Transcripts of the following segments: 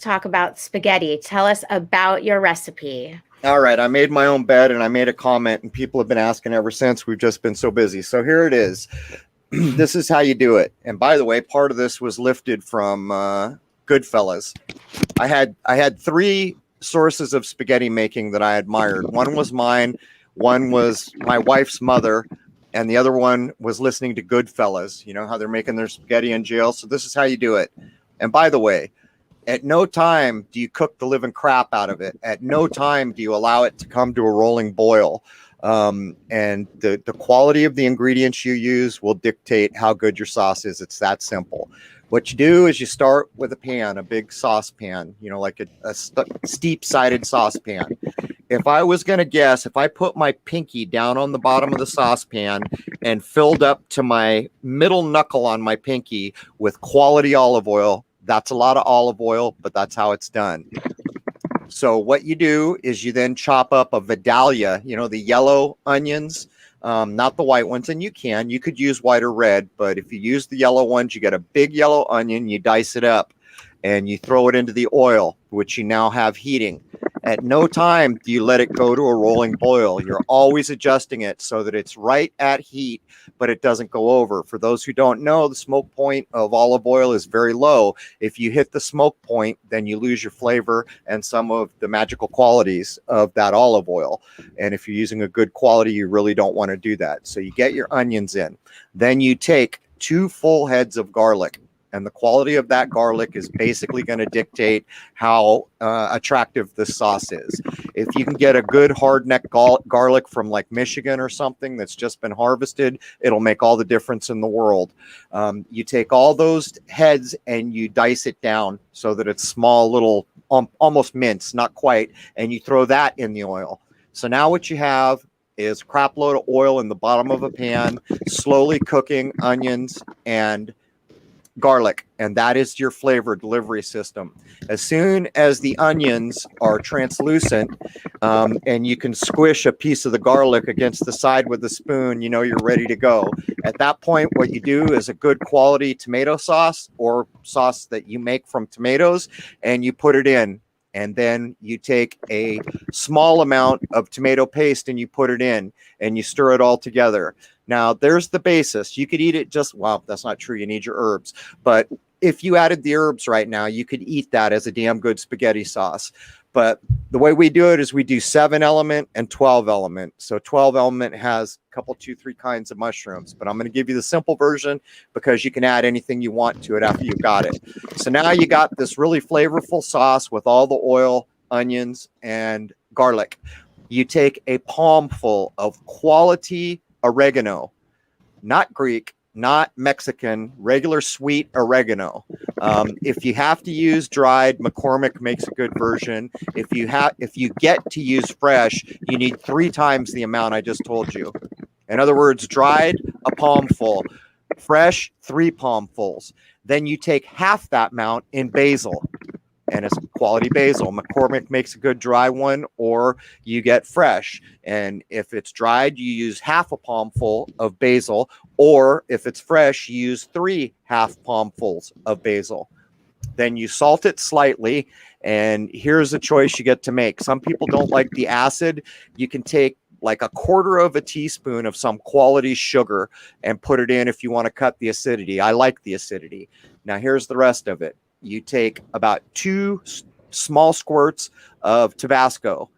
talk about spaghetti. Tell us about your recipe. All right, I made my own bed and I made a comment, and people have been asking ever since. We've just been so busy. So here it is. This is how you do it. And by the way, part of this was lifted from Goodfellas. I had three sources of spaghetti making that I admired. One was mine, one was my wife's mother, and the other one was listening to Goodfellas. You know how they're making their spaghetti in jail. So this is how you do it. And by the way, at no time do you cook the living crap out of it. At no time do you allow it to come to a rolling boil. And the quality of the ingredients you use will dictate how good your sauce is. It's that simple. What you do is you start with a pan, a big saucepan, you know, like a steep-sided saucepan. If I was going to guess, if I put my pinky down on the bottom of the saucepan and filled up to my middle knuckle on my pinky with quality olive oil, that's a lot of olive oil, but that's how it's done. So what you do is you then chop up a Vidalia, you know, the yellow onions, not the white ones. And you could use white or red, but if you use the yellow ones, you get a big yellow onion, you dice it up and you throw it into the oil, which you now have heating. At no time do you let it go to a rolling boil. You're always adjusting it so that it's right at heat, but it doesn't go over. For those who don't know, the smoke point of olive oil is very low. If you hit the smoke point, then you lose your flavor and some of the magical qualities of that olive oil. And if you're using a good quality, you really don't want to do that. So you get your onions in. Then you take 2 full heads of garlic. And the quality of that garlic is basically going to dictate how attractive the sauce is. If you can get a good hard neck garlic from like Michigan or something that's just been harvested, it'll make all the difference in the world. You take all those heads and you dice it down so that it's small, little, almost mince, not quite. And you throw that in the oil. So now what you have is a crap load of oil in the bottom of a pan, slowly cooking onions and garlic, and that is your flavor delivery system. As soon as the onions are translucent and you can squish a piece of the garlic against the side with a spoon, you know you're ready to go. At that point, what you do is a good quality tomato sauce or sauce that you make from tomatoes, and you put it in. And then you take a small amount of tomato paste and you put it in and you stir it all together. Now, there's the basis. You could eat it just, well, that's not true. You need your herbs. But if you added the herbs right now, you could eat that as a damn good spaghetti sauce. But the way we do it is we do 7-element and 12-element. So 12-element has a couple, 2, 3 kinds of mushrooms. But I'm going to give you the simple version because you can add anything you want to it after you've got it. So now you got this really flavorful sauce with all the oil, onions, and garlic. You take a palmful of quality oregano, not Greek, not Mexican, regular sweet oregano. If you have to use dried, McCormick makes a good version. If you get to use fresh, you need 3 times the amount I just told you. In other words, dried, a palmful, fresh, 3 palmfuls. Then you take half that amount in basil. And it's quality basil. McCormick makes a good dry one, or you get fresh. And if it's dried, you use half a palmful of basil, or if it's fresh, you use 3 half palmfuls of basil. Then you salt it slightly, and here's a choice you get to make. Some people don't like the acid. You can take like 1/4 of a teaspoon of some quality sugar and put it in if you want to cut the acidity. I like the acidity. Now here's the rest of it. You take about 2 small squirts of Tabasco,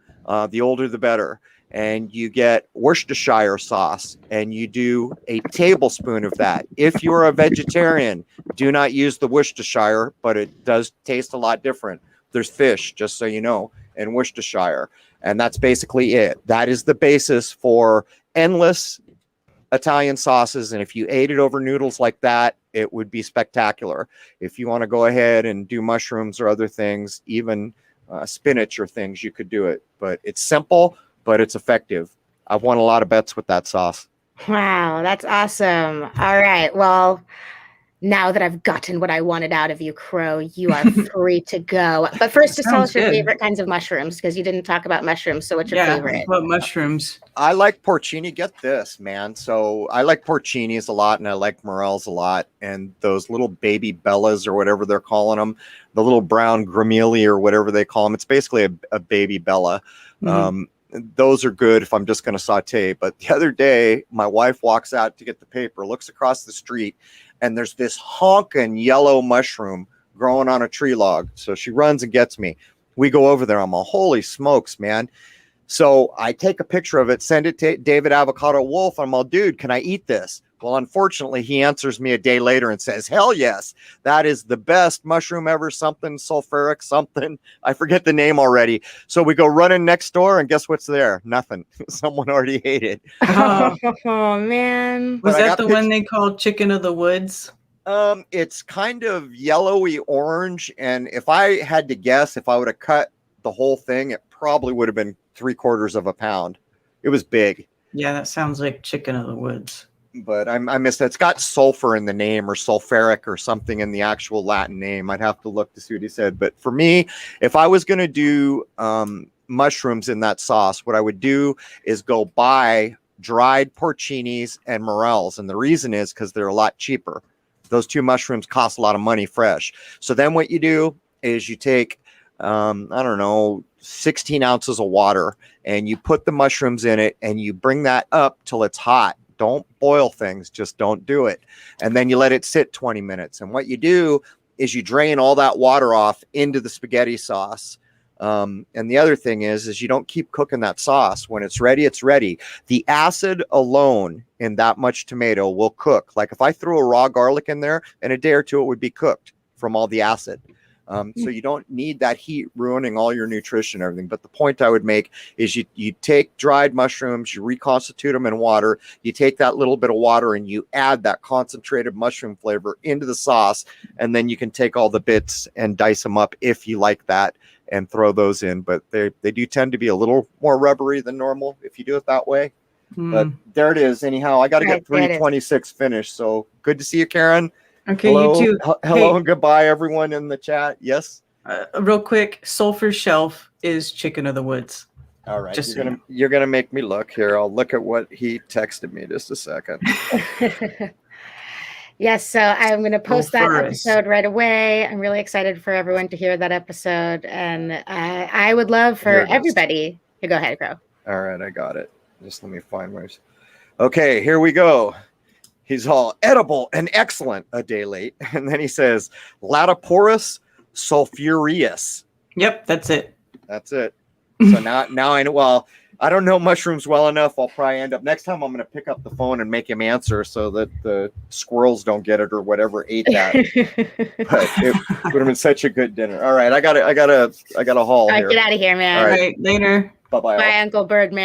the older the better, and you get Worcestershire sauce, and you do a tablespoon of that. If you're a vegetarian, do not use the Worcestershire, but it does taste a lot different. There's fish, just so you know, in Worcestershire, and that's basically it. That is the basis for endless Italian sauces, and if you ate it over noodles like that, it would be spectacular. If you want to go ahead and do mushrooms or other things, even spinach or things, you could do it. But it's simple, but it's effective. I've won a lot of bets with that sauce. Wow, that's awesome. All right. Well, now that I've gotten what I wanted out of you, Crow, you are free to go. But first, just tell us your favorite kinds of mushrooms, because you didn't talk about mushrooms. So what's your favorite? What mushrooms? I like porcini. Get this, man. So I like porcinis a lot, and I like morels a lot. And those little baby bellas, or whatever they're calling them, the little brown gremilli, or whatever they call them. It's basically a baby bella. Those are good if I'm just going to saute. But the other day, my wife walks out to get the paper, looks across the street, and there's this honking yellow mushroom growing on a tree log. So she runs and gets me. We go over there. I'm all, holy smokes, man. So I take a picture of it, send it to David Avocado Wolf. I'm all, dude, can I eat this? Well, unfortunately, he answers me a day later and says, hell yes, that is the best mushroom ever, something sulfuric, something. I forget the name already. So we go running next door, and guess what's there? Nothing. Someone already ate it. Oh, man. Was that the one they called chicken of the woods? It's kind of yellowy orange. And if I had to guess, if I would have cut the whole thing, it probably would have been 3/4 of a pound. It was big. Yeah, that sounds like chicken of the woods. But I missed that. It's got sulfur in the name, or sulfuric, or something in the actual Latin name. I'd have to look to see what he said. But for me, if I was going to do mushrooms in that sauce, what I would do is go buy dried porcinis and morels. And the reason is because they're a lot cheaper. Those two mushrooms cost a lot of money fresh. So then what you do is you take, I don't know, 16 ounces of water, and you put the mushrooms in it, and you bring that up till it's hot. Don't boil things, just don't do it. And then you let it sit 20 minutes. And what you do is you drain all that water off into the spaghetti sauce. And the other thing is you don't keep cooking that sauce. When it's ready, it's ready. The acid alone in that much tomato will cook. Like if I threw a raw garlic in there, in a day or two, it would be cooked from all the acid. So you don't need that heat ruining all your nutrition and everything. But the point I would make is you take dried mushrooms, you reconstitute them in water, you take that little bit of water and you add that concentrated mushroom flavor into the sauce, and then you can take all the bits and dice them up if you like that and throw those in. But they do tend to be a little more rubbery than normal if you do it that way. But there it is. Anyhow, I got to get 326 finished. So good to see you, Karen. Okay, hello, you too. Hello and goodbye, everyone in the chat. Yes. Real quick, Sulfur Shelf is chicken of the woods. All right, you're gonna make me look here. I'll look at what he texted me. Just a second. Yes, so I'm going to post that episode right away. I'm really excited for everyone to hear that episode, and I would love for everybody to go ahead, Crow. All right, I got it. Just let me find where. Okay, here we go. He's all edible and excellent a day late. And then he says, Latoporus sulfureus. Yep, that's it. That's it. So now I know. Well, I don't know mushrooms well enough. I'll probably end up next time I'm going to pick up the phone and make him answer so that the squirrels don't get it or whatever ate that. But it would have been such a good dinner. All right, I got a haul here. Get out of here, man. All right, later. Bye-bye. Bye, Uncle Birdman.